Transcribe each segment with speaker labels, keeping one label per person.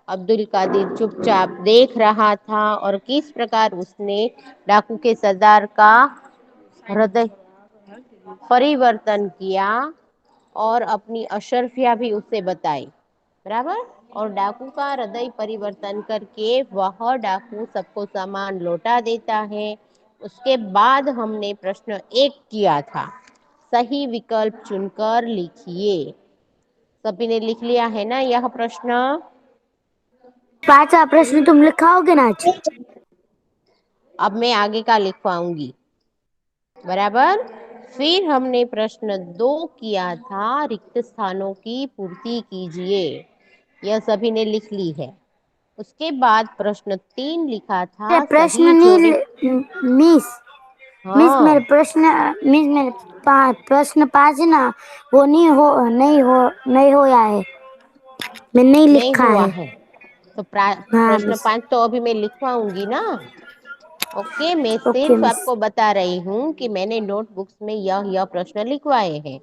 Speaker 1: अब्दुल कादिर चुपचाप देख रहा था और किस प्रकार उसने डाकू के सरदार का हृदय परिवर्तन किया और अपनी अशर्फिया भी उसे बताई। बराबर। और डाकू का हृदय परिवर्तन करके वह डाकू सबको सामान लौटा देता है। उसके बाद हमने प्रश्न 1 किया था, सही विकल्प चुनकर लिखिए। सभी ने लिख लिया है ना यह प्रश्न?
Speaker 2: 5वां प्रश्न तुम लिखाओगे ना आज?
Speaker 1: अब मैं आगे का लिखवाऊंगी। बराबर। फिर हमने प्रश्न 2 किया था, रिक्त स्थानों की पूर्ति कीजिए। यह सभी ने लिख ली है। उसके बाद प्रश्न 3 लिखा था,
Speaker 2: प्रश्न
Speaker 1: सही जोड़े।
Speaker 2: मिस मिस मेरे
Speaker 1: हाँ,
Speaker 2: प्रश्न 5 है ना, वो नहीं होया है, मैं नहीं
Speaker 1: नहीं
Speaker 2: लिखा
Speaker 1: हुआ
Speaker 2: है।
Speaker 1: है। तो
Speaker 2: हाँ
Speaker 1: प्रश्न
Speaker 2: मिस।
Speaker 1: 5 तो अभी मैं लिखवाऊंगी ना। ओके, मैं
Speaker 2: ओके
Speaker 1: सिर्फ
Speaker 2: मिस।
Speaker 1: आपको बता रही हूँ कि मैंने नोटबुक्स में यह प्रश्न लिखवाए हैं।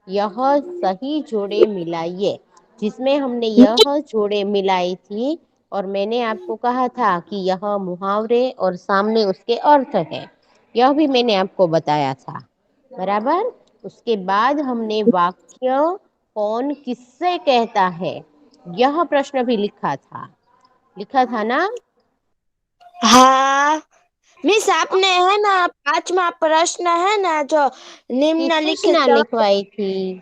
Speaker 1: यह सही जोड़े मिलाइए, जिसमें हमने यह जोड़े मिलाई थी और मैंने आपको कहा था कि यह मुहावरे और सामने उसके अर्थ है। यह भी मैंने आपको बताया था। बराबर। उसके बाद हमने वाक्य कौन किससे कहता है, यह प्रश्न भी लिखा था ना?
Speaker 2: हाँ मिस, आपने है ना 5वां प्रश्न है ना जो निम्नलिखित
Speaker 1: किसने
Speaker 2: जवाब,
Speaker 1: लिखवाई थी?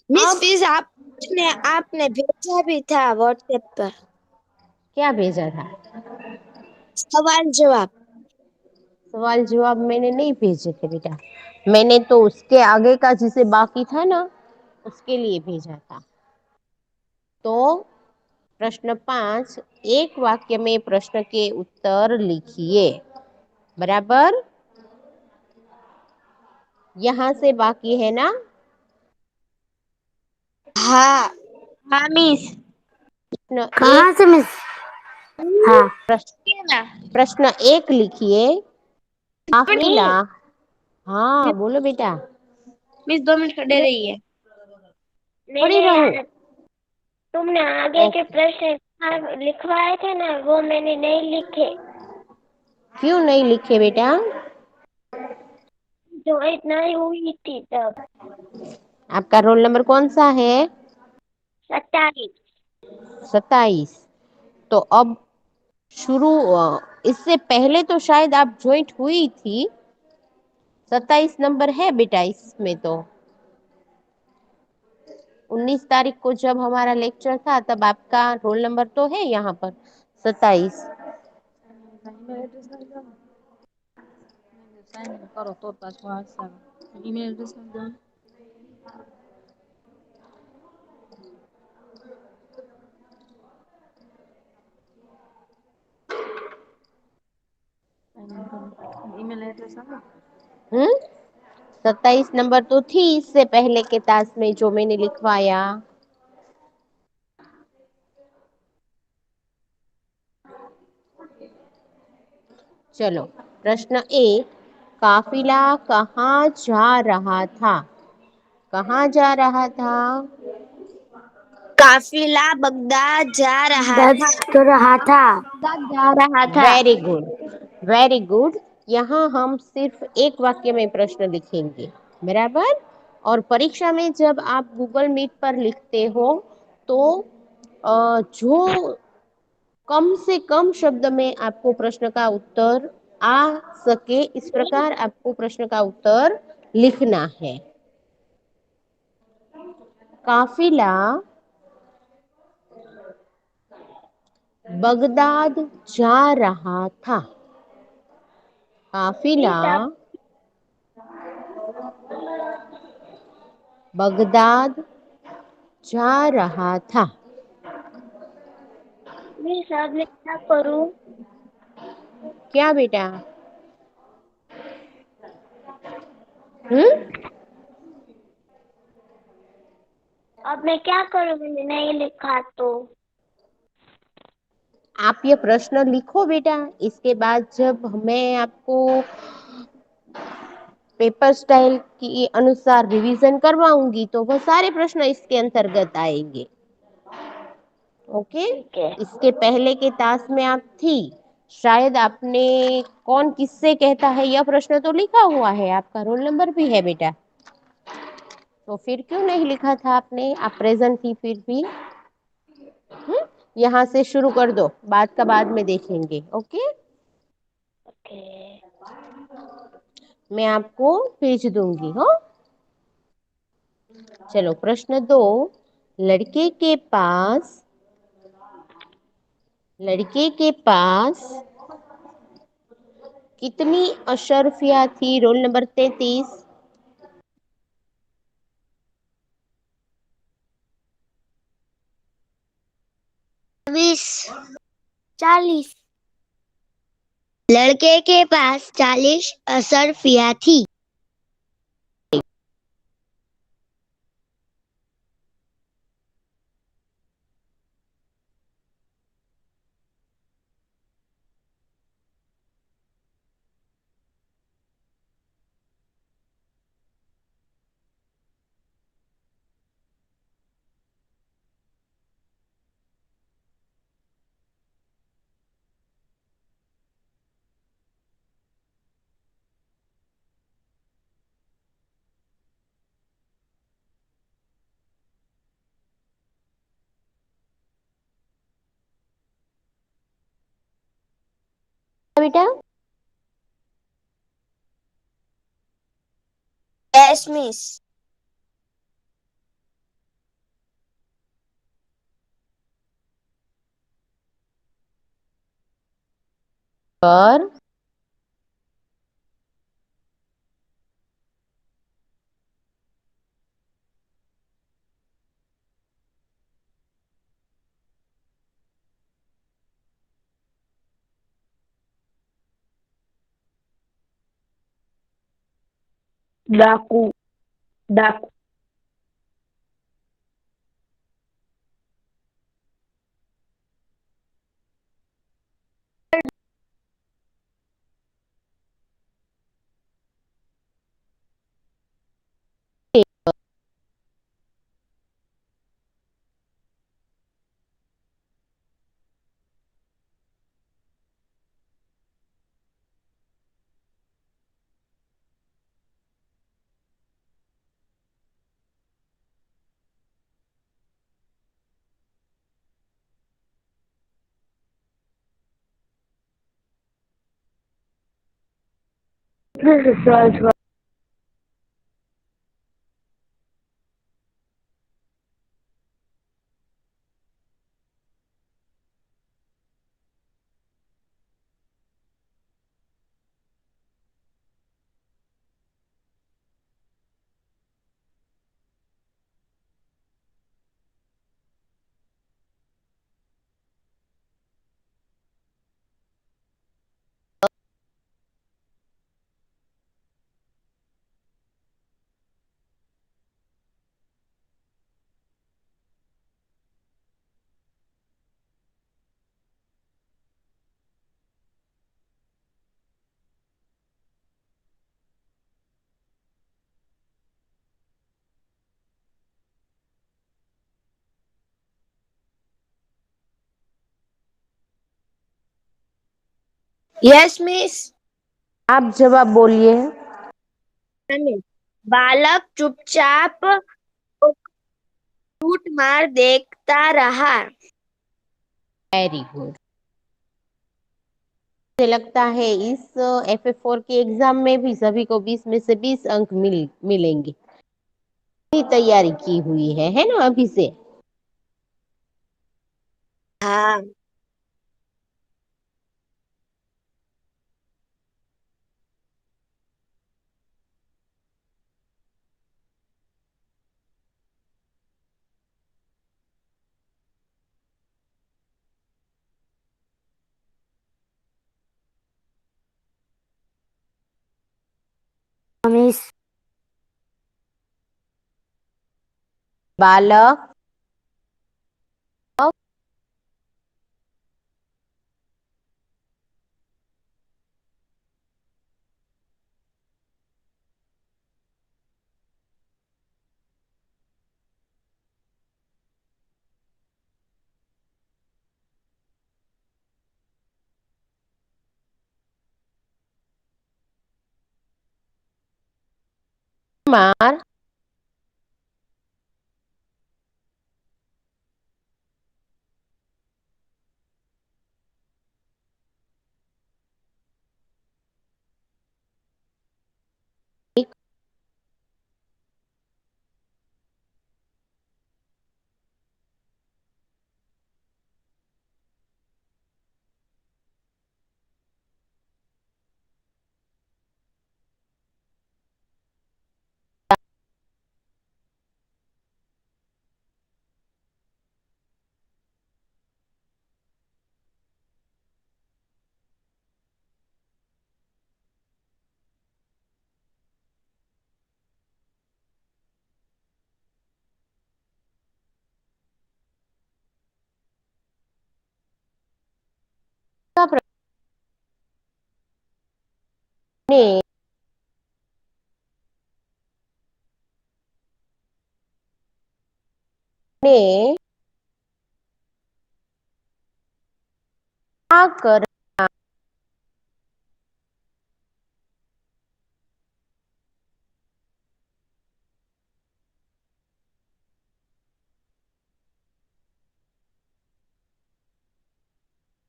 Speaker 2: मिस
Speaker 1: अब
Speaker 2: फीस आपने भेजा भी था व्हाट्सएप पर
Speaker 1: क्या भेजा था?
Speaker 2: सवाल जवाब।
Speaker 1: सवाल जवाब मैंने नहीं भेजे थे बेटा। मैंने तो उसके आगे का जिसे बाकी था ना, उसके लिए भेजा था। तो प्रश्न 5, एक वाक्य में प्रश्न के उत्तर लिखिए। बराबर। यहाँ से बाकी है ना?
Speaker 2: हाँ हाँ मिस।
Speaker 1: प्रश्न
Speaker 2: कहाँ
Speaker 1: एक
Speaker 2: से मिस? हाँ
Speaker 1: प्रश्न 1 लिखिए। काफिला। हाँ बोलो बेटा।
Speaker 2: मिस 2 मिनट खड़े रहिए।
Speaker 1: पढ़ी
Speaker 3: मैंने
Speaker 1: रहूं?
Speaker 3: तुमने आगे के
Speaker 1: ओके।
Speaker 3: प्रश्न लिखवाए थे ना, वो मैंने नहीं लिखे।
Speaker 1: क्यों नहीं लिखे बेटा?
Speaker 3: जो इतना ही हुई थी तब।
Speaker 1: आपका रोल नंबर कौन सा है?
Speaker 3: 27।
Speaker 1: 27। तो अब शुरू, इससे पहले तो शायद आप ज्वाइंट हुई थी। 27 नंबर है बेटा इसमें तो। 19 तारीख को जब हमारा लेक्चर था तब आपका रोल नंबर तो है यहाँ पर 27। करो तो email address email address 27 number तो थी इससे पहले के तास में जो मैंने लिखवाया। चलो, प्रश्न 1, काफिला कहाँ जा रहा था? कहाँ जा रहा था?
Speaker 2: काफिला बगदाद जा रहा था। तो रहा था।
Speaker 3: बगदाद जा रहा था।
Speaker 1: Very good, very good. यहाँ हम सिर्फ एक वाक्य में प्रश्न लिखेंगे। बराबर। और परीक्षा में जब आप गूगल मीट पर लिखते हो तो जो कम से कम शब्द में आपको प्रश्न का उत्तर आ सके, इस प्रकार आपको प्रश्न का उत्तर लिखना है। काफिला बगदाद जा रहा था। काफिला
Speaker 3: मिस आप
Speaker 1: बगदाद जा रहा था।
Speaker 3: मिस अब मैं क्या करूं?
Speaker 1: क्या बेटा? हम्म?
Speaker 3: अब मैं क्या करूं? मैंने नहीं लिखा तो।
Speaker 1: आप ये प्रश्न लिखो बेटा। इसके बाद जब मैं आपको पेपर स्टाइल के अनुसार रिवीजन करवाऊंगी तो वह सारे प्रश्न इसके अंतर्गत आएंगे। ओके।
Speaker 3: ठीक है।
Speaker 1: इसके पहले के टास्क में आप थी, शायद आपने कौन किससे कहता है यह प्रश्न तो लिखा हुआ है, आपका रोल नंबर भी है बेटा, तो फिर क्यों नहीं लिखा था आपने? आप प्रेजेंट थी फिर भी। यहाँ से शुरू कर दो, बात का बाद में देखेंगे। Okay,
Speaker 3: okay.
Speaker 1: मैं आपको भेज दूंगी। हो, चलो प्रश्न 2। लड़के के पास लड़के के पास कितनी अशर्फियाँ थी? Roll number 33।
Speaker 2: 40।
Speaker 3: लड़के के पास 40 अशर्फियाँ थी।
Speaker 1: बेटा
Speaker 2: यस मिस।
Speaker 1: और
Speaker 3: डाकू। डाकू।
Speaker 2: Yes miss.
Speaker 1: आप जवाब बोलिए।
Speaker 2: बालक चुपचाप झूठ मार देखता रहा।
Speaker 1: Very good. मुझे लगता है इस FF4 के एग्जाम में भी सभी को 20 में से 20 अंक मिलेंगे। भी तैयारी की हुई है ना अभी से?
Speaker 2: हाँ। मिस।
Speaker 1: बालक मार का प्रश्न ने क्या कर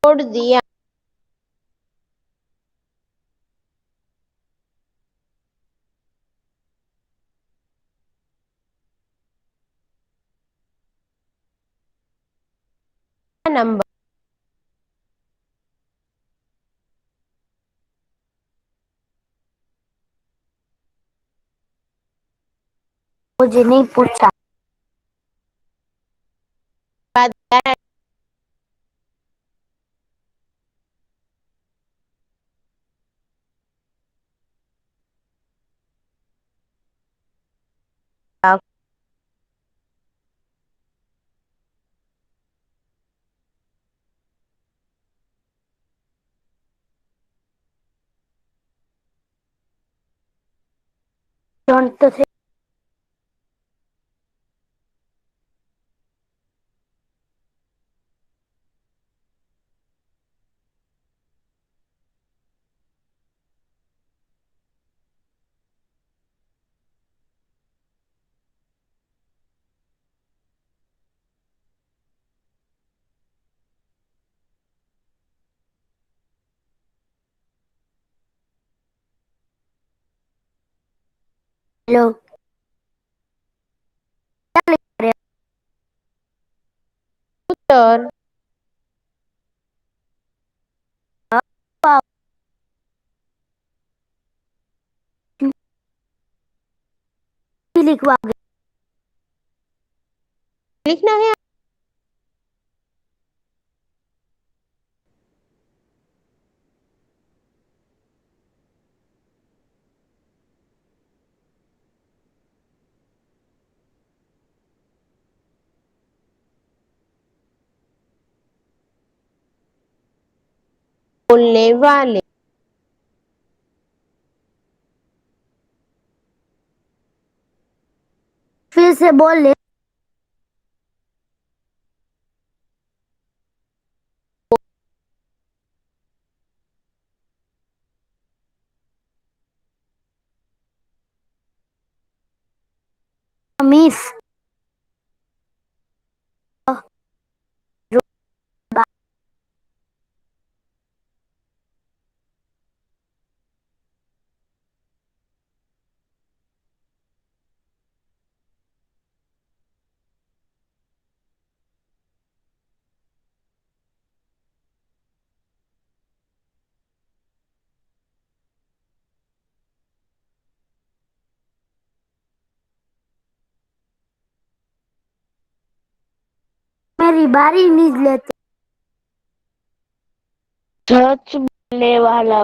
Speaker 1: छोड़ दिया। नंबर
Speaker 3: मुझे नहीं पूछा। तो थे लोग क्या लिख रहे
Speaker 1: उत्तर
Speaker 3: हो? आप ही लिखवा दे।
Speaker 1: लिखना है। बोलने वाले
Speaker 3: फिर से बोल ले। मिस मेरी बारी नीज लेते।
Speaker 2: सच बोलने वाला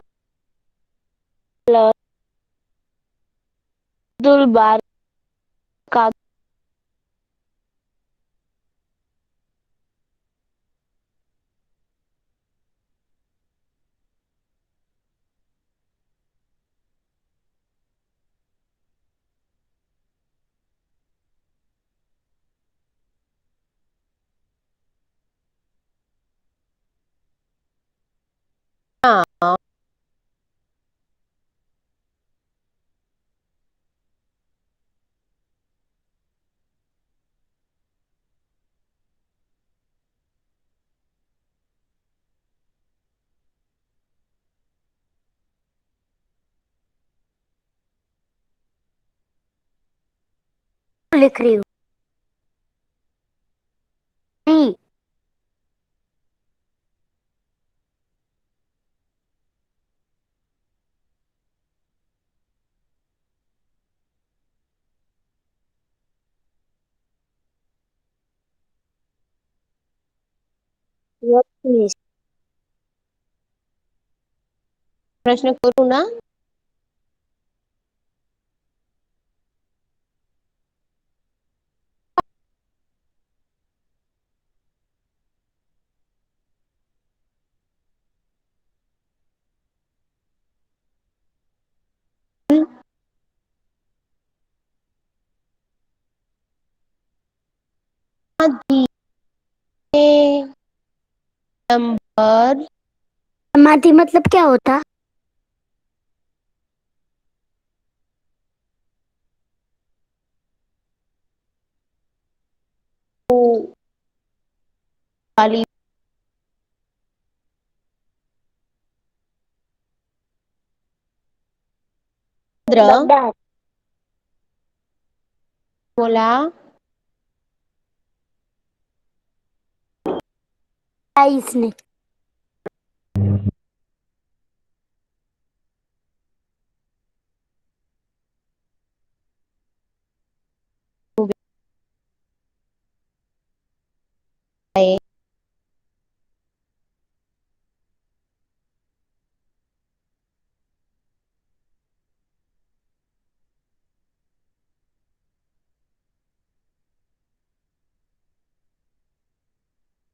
Speaker 2: अब्दुल बार का
Speaker 1: हाँ
Speaker 4: लिख रही हूँ। नहीं,
Speaker 2: यस मिस।
Speaker 1: प्रश्न करूँ ना? नंबर
Speaker 4: समाधि मतलब क्या होता?
Speaker 1: वाली
Speaker 3: बगदाद।
Speaker 1: बोला
Speaker 4: 22 ने।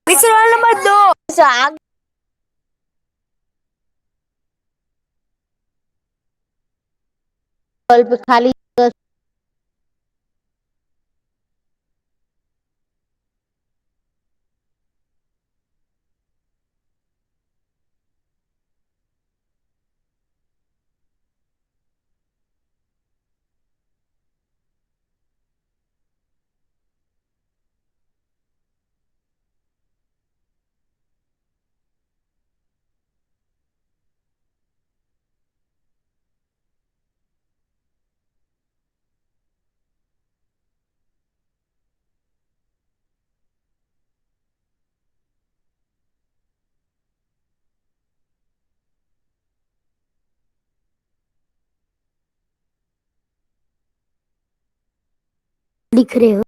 Speaker 2: सवाल नंबर 2।
Speaker 1: विकल्प खाली
Speaker 4: लिख रहे हो?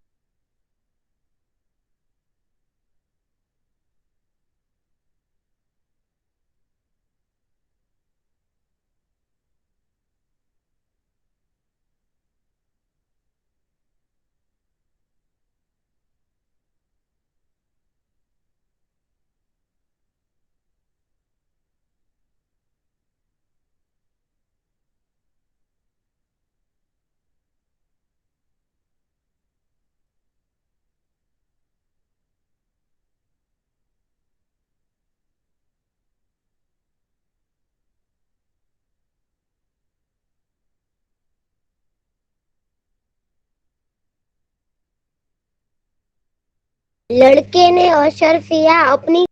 Speaker 3: लड़के ने अशरफिया अपनी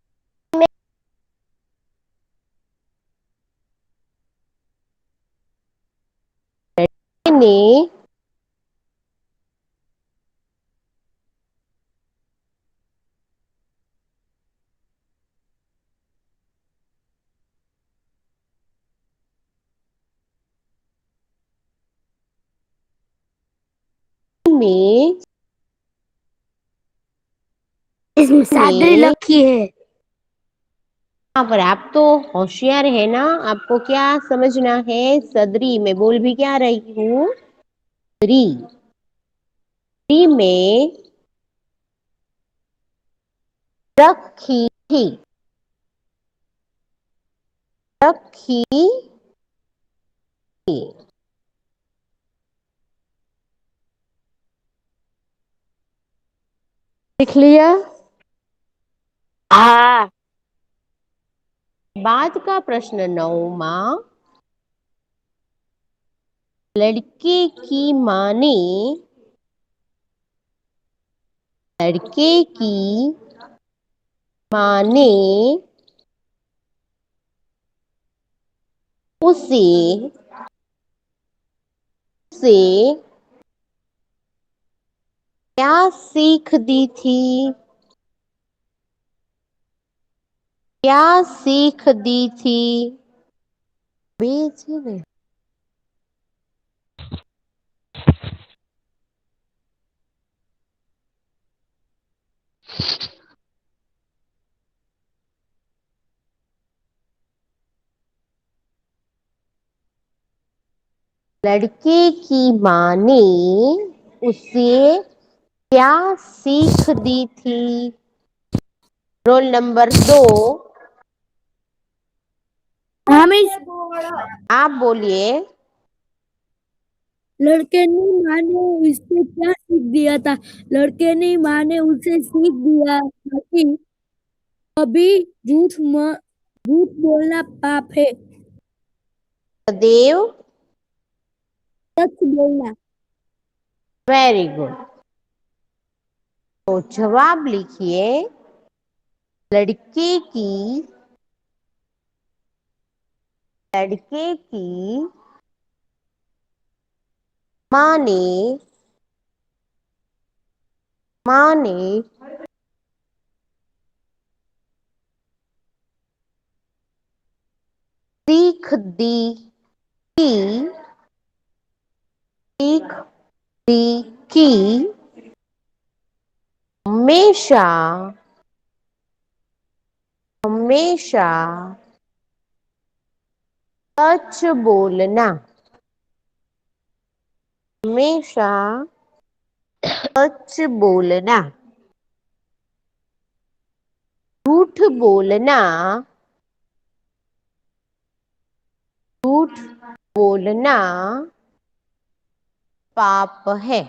Speaker 1: ने में
Speaker 4: इसमें सादरी
Speaker 1: में
Speaker 4: लखी है।
Speaker 1: यहाँ पर आप तो होशियार है ना, आपको क्या समझना है? सदरी में बोल भी क्या रही हूँ? सदरी सदरी में रखी थी, रखी थी। लिख लिया?
Speaker 2: हाँ।
Speaker 1: बाद का प्रश्न 9वां। लड़के की माँ ने लड़के की माँ ने उसे उसे क्या सीख दी थी? क्या सीख दी थी? બે છે ને. लड़के की माँ ने उसे क्या सीख दी थी? रोल नंबर 2,
Speaker 4: हाँ मिस।
Speaker 1: आप बोलिए।
Speaker 4: लड़के ने माँ ने उससे क्या सीख दिया था? लड़के ने माँ ने उसे सीख दिया था कि कभी झूठ बोलना पाप है।
Speaker 1: देव,
Speaker 4: सच बोलना।
Speaker 1: Very good. तो जवाब लिखिए। लड़के की माँ ने सीख दी कि हमेशा सच बोलना। हमेशा सच बोलना। झूठ बोलना पाप है।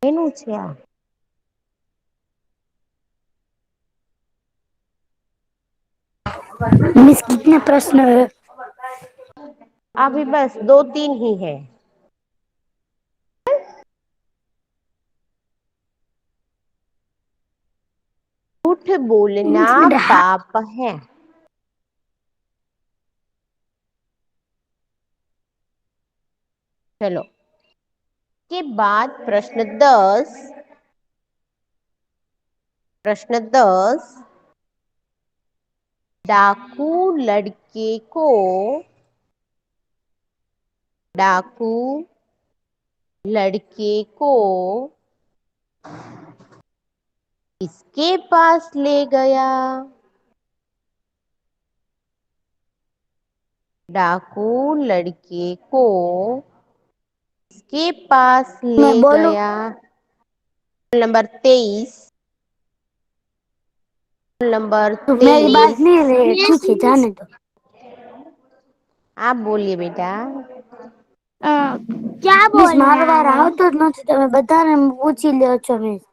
Speaker 1: એનું છે આ.
Speaker 4: मिस कितने प्रश्न है?
Speaker 1: अभी बस 2-3 ही है। झूठ बोलना पाप है। चलो के बाद प्रश्न 10 डाकू लड़के को किसके पास ले गया? डाकू लड़के को किसके पास ले
Speaker 4: मैं बोलूं?
Speaker 1: गया? नंबर 23। नंबर
Speaker 4: तो मेरी बात
Speaker 1: 23।
Speaker 4: नहीं रही,
Speaker 2: मिस
Speaker 4: ठीक है जाने दो।
Speaker 1: आप बोलिए बेटा।
Speaker 2: क्या
Speaker 4: मिस
Speaker 2: बोलना
Speaker 4: मारो बार
Speaker 2: है?
Speaker 4: आओ तो નથી તમે બધાને પૂછી લ્યો છો મિસ।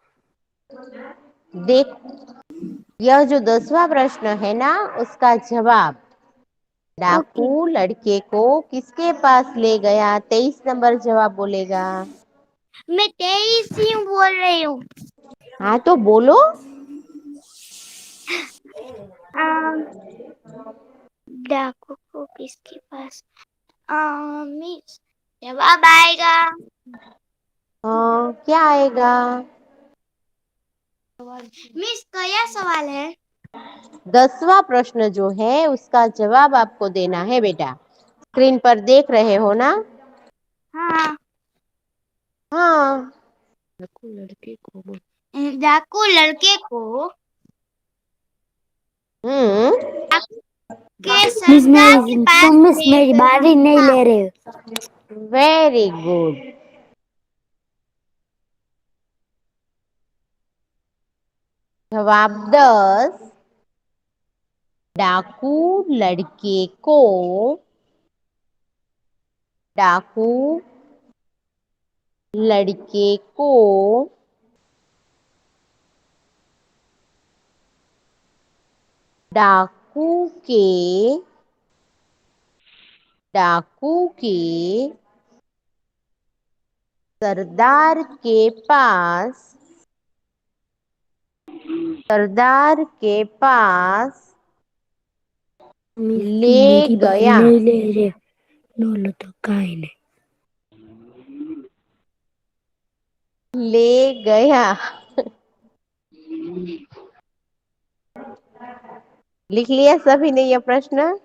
Speaker 1: देख, यह जो 10वां प्रश्न है ना, उसका जवाब डाकू लड़के को किसके पास ले गया? 23 नंबर जवाब बोलेगा।
Speaker 2: मैं 23 ही बोल रही हूँ।
Speaker 1: हाँ तो बोलो।
Speaker 2: डाकू को किसके पास? मिस जवाब आएगा।
Speaker 1: हाँ, क्या आएगा?
Speaker 2: मिस कया सवाल है?
Speaker 1: 10वां प्रश्न जो है उसका जवाब आपको देना है बेटा। स्क्रीन पर देख रहे हो ना?
Speaker 2: हाँ।
Speaker 1: हाँ।
Speaker 2: डाकू लड़के को के
Speaker 4: मिस
Speaker 2: सरदार के
Speaker 4: मेरी
Speaker 2: पास
Speaker 4: तुम मिस
Speaker 2: ले
Speaker 4: मेरी
Speaker 2: गया
Speaker 4: बारी नहीं
Speaker 2: था।
Speaker 4: ले रहे हो।
Speaker 1: Very good. जवाब 10 डाकू लड़के को डाकू लड़के को डाकू के सरदार के पास सरदार के पास ले
Speaker 4: मेरी बारी
Speaker 1: गया।
Speaker 4: नहीं ले रे नो लो तो काई नहीं
Speaker 1: ले गया। लिख लिया सभी ने यह प्रश्न?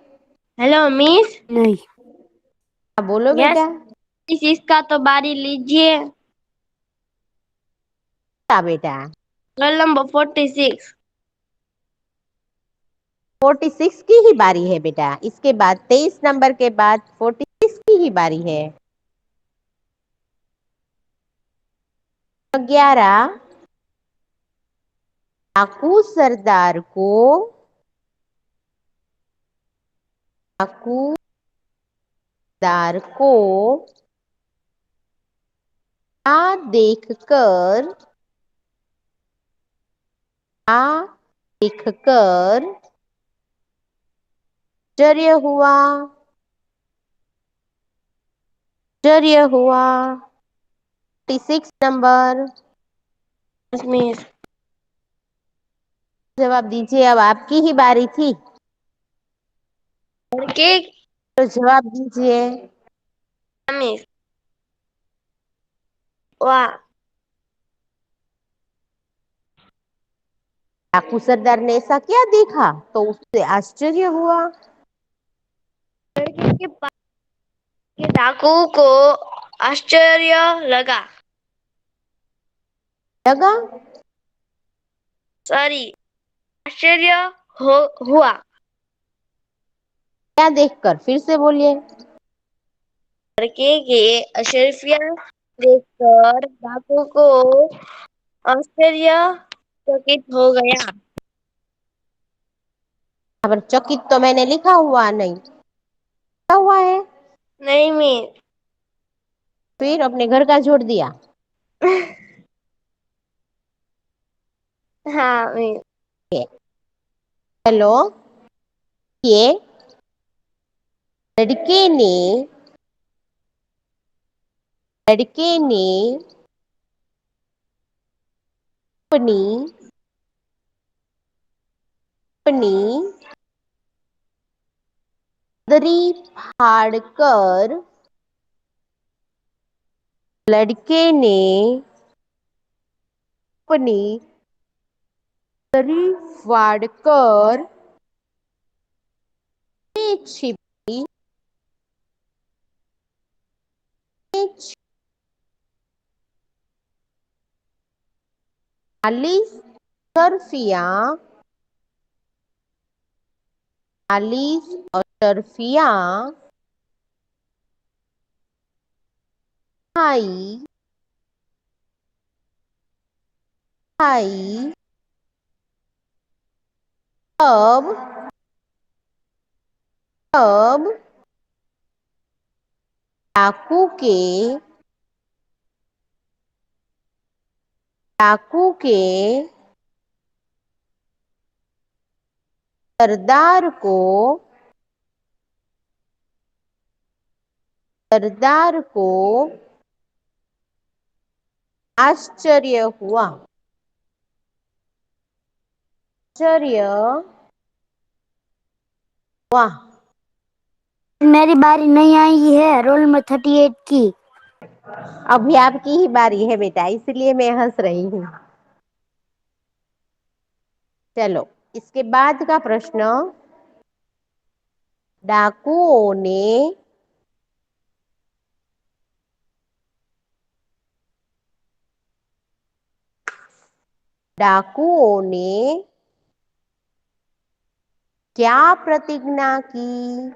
Speaker 2: Hello miss.
Speaker 4: नहीं
Speaker 1: हाँ, बोलो
Speaker 2: यस
Speaker 1: बेटा।
Speaker 2: मिस, इसका तो बारी लीजिए।
Speaker 1: क्या बेटा?
Speaker 2: Roll number 46।
Speaker 1: 46 की ही बारी है बेटा। इसके बाद 23 नंबर के बाद 46 की ही बारी है। 11 डाकू सरदार को क्या देखकर आश्चर्य हुआ? 46 नंबर।
Speaker 2: Yes miss.
Speaker 1: जवाब दीजिए, अब आपकी ही बारी थी,
Speaker 2: लड़के
Speaker 1: तो जवाब दीजिए।
Speaker 2: मिस। वाह।
Speaker 1: डाकू सरदार ने ऐसा क्या देखा तो उससे आश्चर्य हुआ?
Speaker 2: लड़के के पास के डाकू को आश्चर्य लगा।
Speaker 1: लगा?
Speaker 2: सॉरी, आश्चर्य हुआ।
Speaker 1: क्या देखकर? फिर से बोलिए।
Speaker 2: लड़के के आश्चर्य देखकर डाकू को आश्चर्यचकित हो गया।
Speaker 1: यहाँ पर चकित तो मैंने लिखा हुआ नहीं, लिखा हुआ है,
Speaker 2: नहीं मिस।
Speaker 1: फिर अपने घर का जोड़ दिया।
Speaker 2: हाँ मिस।
Speaker 1: हेलो, ये लड़के ने अपनी अपनी दरी फाड़कर लड़के ने अपनी दरी फाड़कर छिपी चालीस अशरफियां खाई खाई अब अब डाकू के सरदार को आश्चर्य हुआ। आश्चर्य हुआ।
Speaker 4: मेरी बारी नहीं आई है रोल नंबर 38 की।
Speaker 1: अभी आपकी ही बारी है बेटा, इसलिए मैं हंस रही हूँ। चलो, इसके बाद का प्रश्न। डाकुओं ने क्या प्रतिज्ञा की?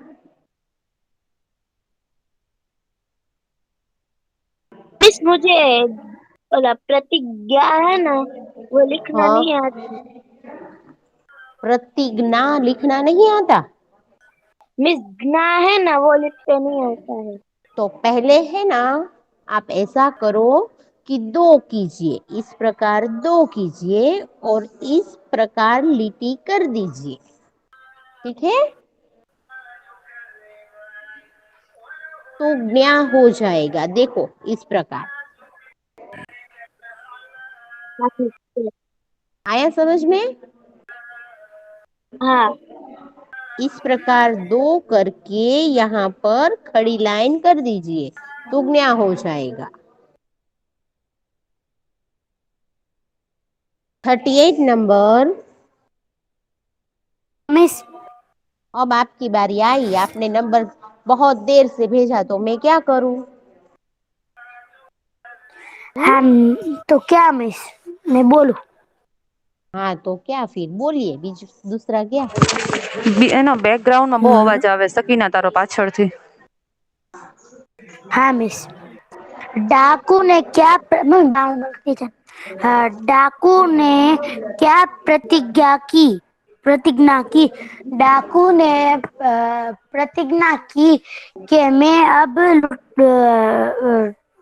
Speaker 2: मिस, मुझे बोला प्रतिज्ञा है ना, वो लिखना
Speaker 1: हाँ,
Speaker 2: नहीं आता।
Speaker 1: प्रतिज्ञा लिखना नहीं आता?
Speaker 2: मिस, ज्ञा है ना, वो लिखते नहीं आता है।
Speaker 1: तो पहले है ना, आप ऐसा करो कि 2 कीजिए, इस प्रकार 2 कीजिए और इस प्रकार लिटी कर दीजिए। ठीक है, तो ज्ञा हो जाएगा। देखो इस प्रकार।
Speaker 2: हाँ, ठीक है।
Speaker 1: आया समझ में?
Speaker 3: हाँ।
Speaker 1: इस प्रकार 2 करके यहाँ पर खड़ी लाइन कर दीजिए, दुगना हो जाएगा। 38 नंबर।
Speaker 4: मिस
Speaker 1: अब आपकी बारी आई, आपने नंबर बहुत देर से भेजा तो मैं क्या करूं?
Speaker 4: हाँ तो क्या मिस मैं बोलूं?
Speaker 1: हाँ तो क्या फिर बोलिए, दूसरा क्या?
Speaker 5: એનો બેકગ્રાઉન્ડમાં બહુ અવાજ આવે સકીના તારો પાછળથી.
Speaker 4: हाँ मिस डाकू ने क्या डाकू ने क्या प्रतिज्ञा की डाकू ने प्रतिज्ञा की कि मैं अब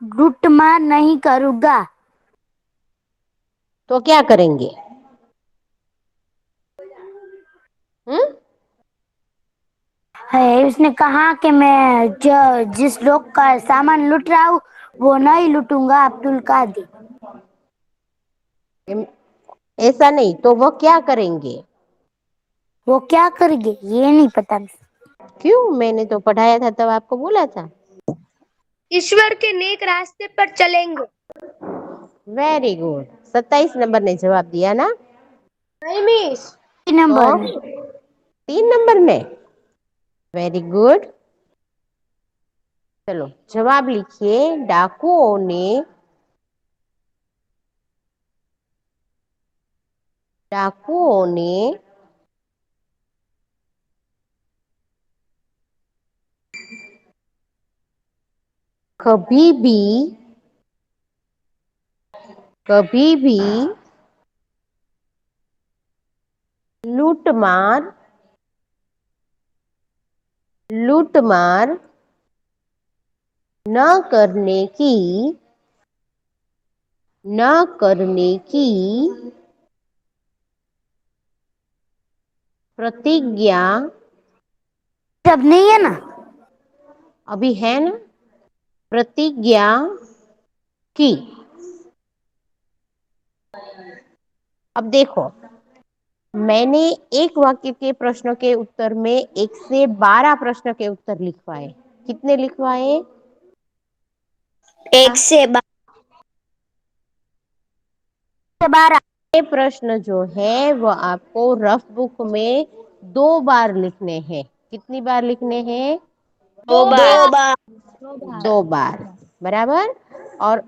Speaker 4: लूटमार नहीं करूंगा।
Speaker 1: तो क्या करेंगे?
Speaker 4: है उसने कहा कि मैं जिस लोग का सामान लूट रहा हूँ वो नहीं लूटूंगा अब्दुल कादिर।
Speaker 1: ऐसा नहीं तो वो क्या करेंगे?
Speaker 4: वो क्या करेंगे ये नहीं पता।
Speaker 1: क्यों? मैंने तो पढ़ाया था तब आपको बोला था।
Speaker 3: ईश्वर के नेक रास्ते पर चलेंगे।
Speaker 1: Very good. 27 नंबर ने जवाब दिया ना?
Speaker 3: नहीं मिस।
Speaker 4: नंबर में
Speaker 1: 3 नंबर में। Very good. चलो जवाब लिखिए। डाकुओं ने कभी भी लूटमार न करने की प्रतिज्ञा।
Speaker 4: सब नहीं है ना?
Speaker 1: अभी है ना? प्रतिज्ञा की। अब देखो, मैंने एक वाक्य के प्रश्नों के उत्तर में 1 से 12 प्रश्न के उत्तर लिखवाए। कितने लिखवाए?
Speaker 3: 1 से
Speaker 4: 12।
Speaker 1: ये प्रश्न जो है वो आपको रफ बुक में 2 बार लिखने हैं। कितनी बार लिखने हैं?
Speaker 3: 2 बार।
Speaker 1: 2 बार। बराबर। और